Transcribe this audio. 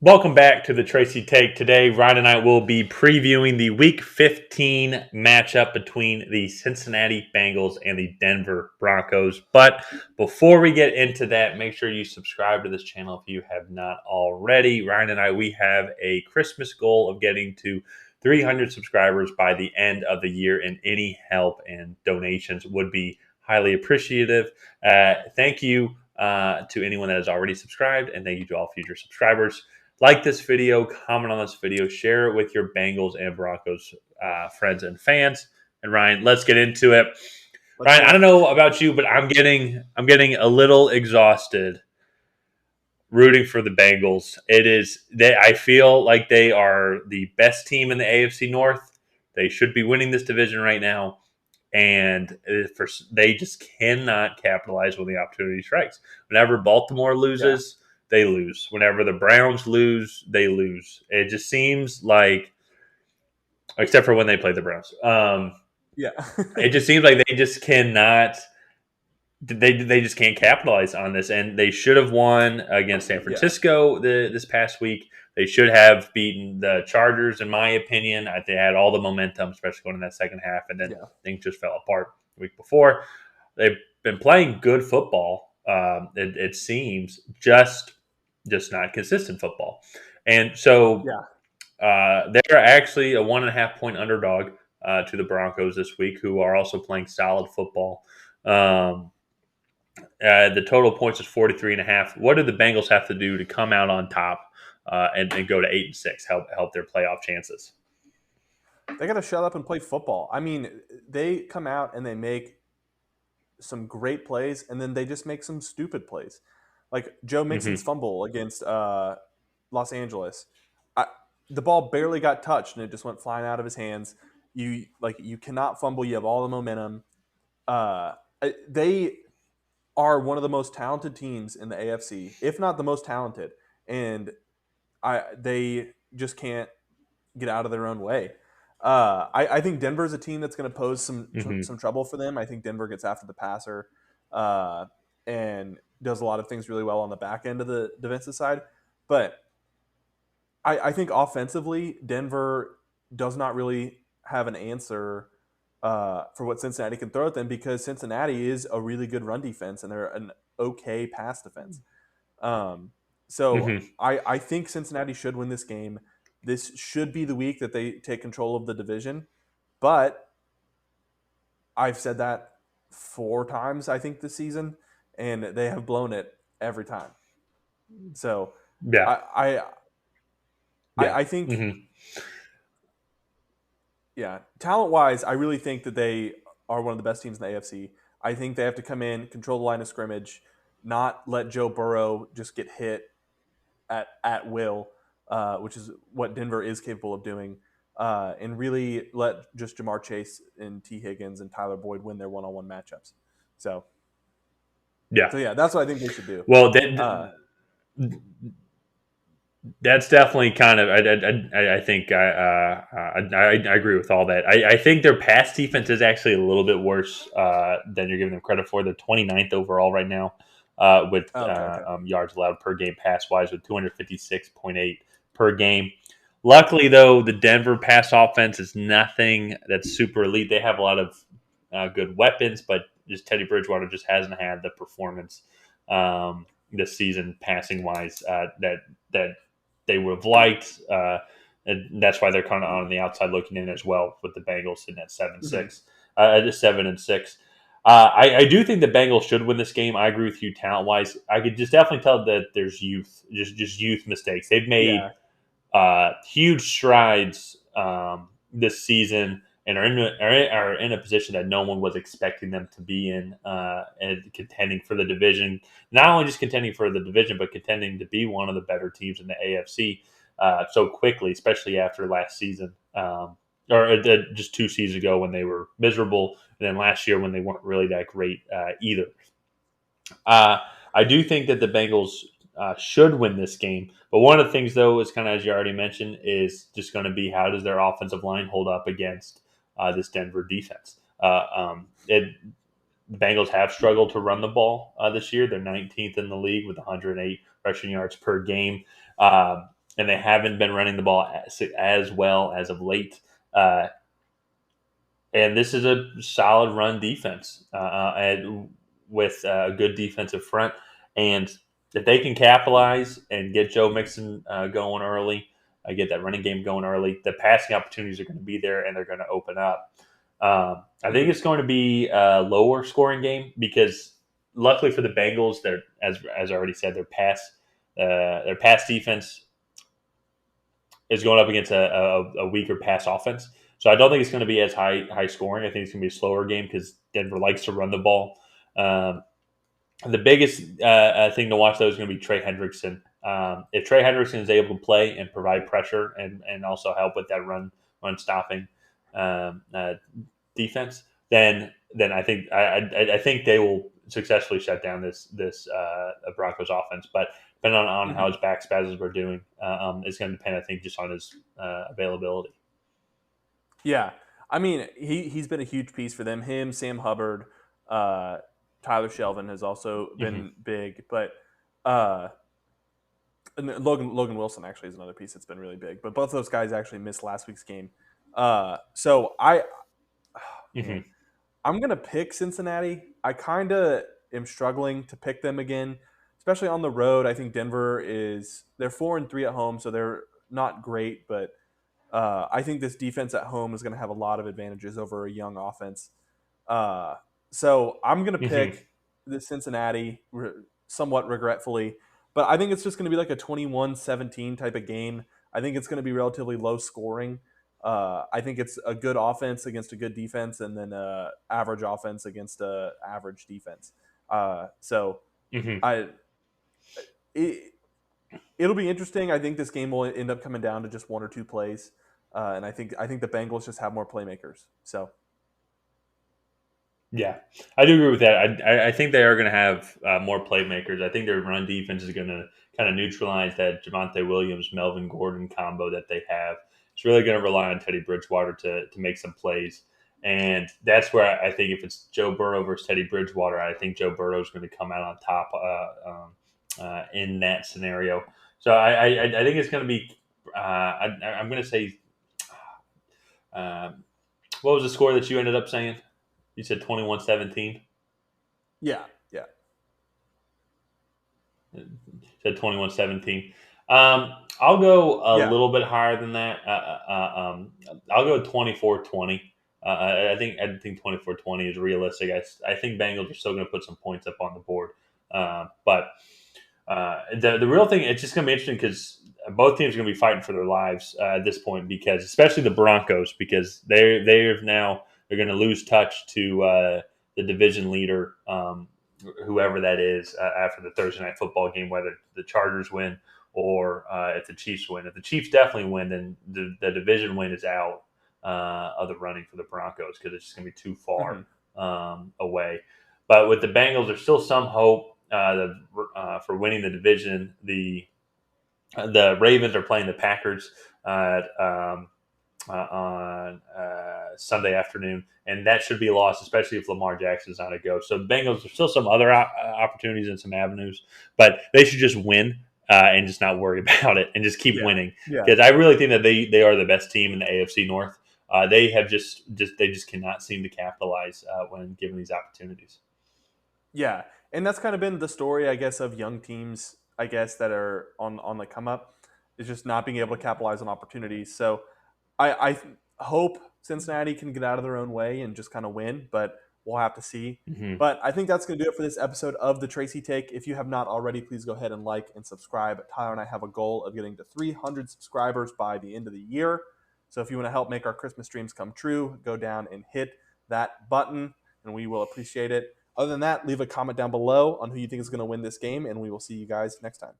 Welcome back to the Tracy Take. Today, Ryan and I will be previewing the Week 15 matchup between the Cincinnati Bengals and the Denver Broncos. But before we get into that, make sure you subscribe to this channel if you have not already. Ryan and I, we have a Christmas goal of getting to 300 subscribers by the end of the year, and any help and donations would be highly appreciative. Thank you to anyone that has already subscribed, and thank you to all future subscribers. Like this video, comment on this video, share it with your Bengals and Broncos friends and fans. And Ryan, let's get into it. Ryan, I don't know about you, but I'm getting a little exhausted rooting for the Bengals. I feel like they are the best team in the AFC North. They should be winning this division right now, and they just cannot capitalize when the opportunity strikes. Whenever Baltimore loses, they lose. Whenever the Browns lose, they lose. It just seems like, except for when they play the Browns, it just seems like they just cannot. They just can't capitalize on this, and they should have won against San Francisco this past week. They should have beaten the Chargers, in my opinion. They had all the momentum, especially going in that second half, and then things just fell apart the week before. They've been playing good football. It seems just not consistent football, and so they're actually a 1.5 point underdog to the Broncos this week, who are also playing solid football. The total points is 43.5. What do the Bengals have to do to come out on top and go to 8-6? Help their playoff chances. They got to shut up and play football. I mean, they come out and they make some great plays, and then they just make some stupid plays, like Joe Mixon's fumble against Los Angeles. The ball barely got touched, and it just went flying out of his hands. You cannot fumble. You have all the momentum. They are one of the most talented teams in the AFC, if not the most talented, and they just can't get out of their own way. I think Denver is a team that's going to pose some trouble for them. I think Denver gets after the passer and does a lot of things really well on the back end of the defensive side. But I think offensively, Denver does not really have an answer for what Cincinnati can throw at them, because Cincinnati is a really good run defense and they're an okay pass defense. I think Cincinnati should win this game. This should be the week that they take control of the division. But I've said that 4 times, I think, this season, and they have blown it every time. So I think talent-wise, I really think that they are one of the best teams in the AFC. I think they have to come in, control the line of scrimmage, not let Joe Burrow just get hit at will, which is what Denver is capable of doing, and really let just Jamar Chase and T. Higgins and Tyler Boyd win their one-on-one matchups. So that's what I think they should do. Well, that's definitely kind of. I think I agree with all that. I think their pass defense is actually a little bit worse than you're giving them credit for. They're 29th overall right now with yards allowed per game pass wise, with 256.8 per game. Luckily, though, the Denver pass offense is nothing that's super elite. They have a lot of good weapons, but just Teddy Bridgewater just hasn't had the performance this season passing wise that they would have liked, and that's why they're kind of on the outside looking in as well, with the Bengals sitting at 7-6, 7-6. I do think the Bengals should win this game. I agree with you talent wise. I could just definitely tell that there's just youth mistakes. They've made huge strides this season, and are in a position that no one was expecting them to be in, and contending for the division. Not only just contending for the division, but contending to be one of the better teams in the AFC so quickly, especially after last season, or just 2 seasons ago when they were miserable, and then last year when they weren't really that great either. I do think that the Bengals should win this game. But one of the things, though, is kind of, as you already mentioned, is just going to be how does their offensive line hold up against this Denver defense. The Bengals have struggled to run the ball this year. They're 19th in the league with 108 rushing yards per game. and they haven't been running the ball as well as of late. Uh, and this is a solid run defense and with a good defensive front. And if they can capitalize and get Joe Mixon going early, get that running game going early, the passing opportunities are going to be there and they're going to open up. I think Mhm. it's going to be a lower scoring game because luckily for the Bengals, they're as I already said, their pass defense is going up against a weaker pass offense. So I don't think it's going to be as high scoring. I think it's going to be a slower game because Denver likes to run the ball. Um, the biggest thing to watch though is going to be Trey Hendrickson. If Trey Hendrickson is able to play and provide pressure and also help with that run stopping um, uh, defense, then I think they will successfully shut down this Broncos offense. But depending on how Mhm. his back spasms were doing, it's going to depend, I think, just on his availability. Yeah, I mean he's been a huge piece for them. Him, Sam Hubbard, uh, Tyler Shelvin has also Mm-hmm. been big, but uh, and Logan Wilson actually is another piece that's been really big. But both of those guys actually missed last week's game. So man, Mm-hmm. I'm gonna pick Cincinnati. I kind of am struggling to pick them again, especially on the road. I think Denver is they're 4-3 at home, so they're not great, but I think this defense at home is going to have a lot of advantages over a young offense. Uh, so I'm going to Mm-hmm. pick the Cincinnati somewhat regretfully, but I think it's just going to be like a 21-17 type of game. I think it's going to be relatively low scoring. I think it's a good offense against a good defense, and then average offense against a average defense. So Mm-hmm. I it, it'll be interesting. I think this game will end up coming down to just one or two plays, and I think the Bengals just have more playmakers. So Yeah, I do agree with that. I think they are going to have more playmakers. I think their run defense is going to kind of neutralize that Javonte Williams, Melvin Gordon combo that they have. It's really going to rely on Teddy Bridgewater to make some plays. And that's where I think if it's Joe Burrow versus Teddy Bridgewater, I think Joe Burrow is going to come out on top in that scenario. So I think it's going to be, I'm going to say, um, what was the score that you ended up saying? You said 21-17. yeah, yeah, Said 21-17. I'll go a yeah, little bit higher than that. I'll go 24-20. I think 24-20 is realistic. I think Bengals are still going to put some points up on the board. But the real thing, it's just going to be interesting because both teams are going to be fighting for their lives at this point because, especially the Broncos, because they're going to lose touch to the division leader, whoever that is, after the Thursday night football game, whether the Chargers win or if the Chiefs win. If the Chiefs definitely win, then the division win is out of the running for the Broncos because it's just going to be too far hmm away. But with the Bengals, there's still some hope for winning the division. The Ravens are playing the Packers on Sunday afternoon, and that should be a loss, especially if Lamar Jackson is not a go. So the Bengals, there's still some other opportunities and some avenues, but they should just win and just not worry about it and just keep yeah, winning yeah, because I really think that they are the best team in the AFC North. They have they just cannot seem to capitalize when given these opportunities. yeah. And that's kind of been the story, I guess, of young teams, I guess, that are on the come up, is just not being able to capitalize on opportunities. So I hope Cincinnati can get out of their own way and just kind of win, but we'll have to see. Hmm. But I think that's going to do it for this episode of the Tracy Take. If you have not already, please go ahead and like and subscribe. Tyler and I have a goal of getting to 300 subscribers by the end of the year. So if you want to help make our Christmas dreams come true, go down and hit that button, and we will appreciate it. Other than that, leave a comment down below on who you think is going to win this game, and we will see you guys next time.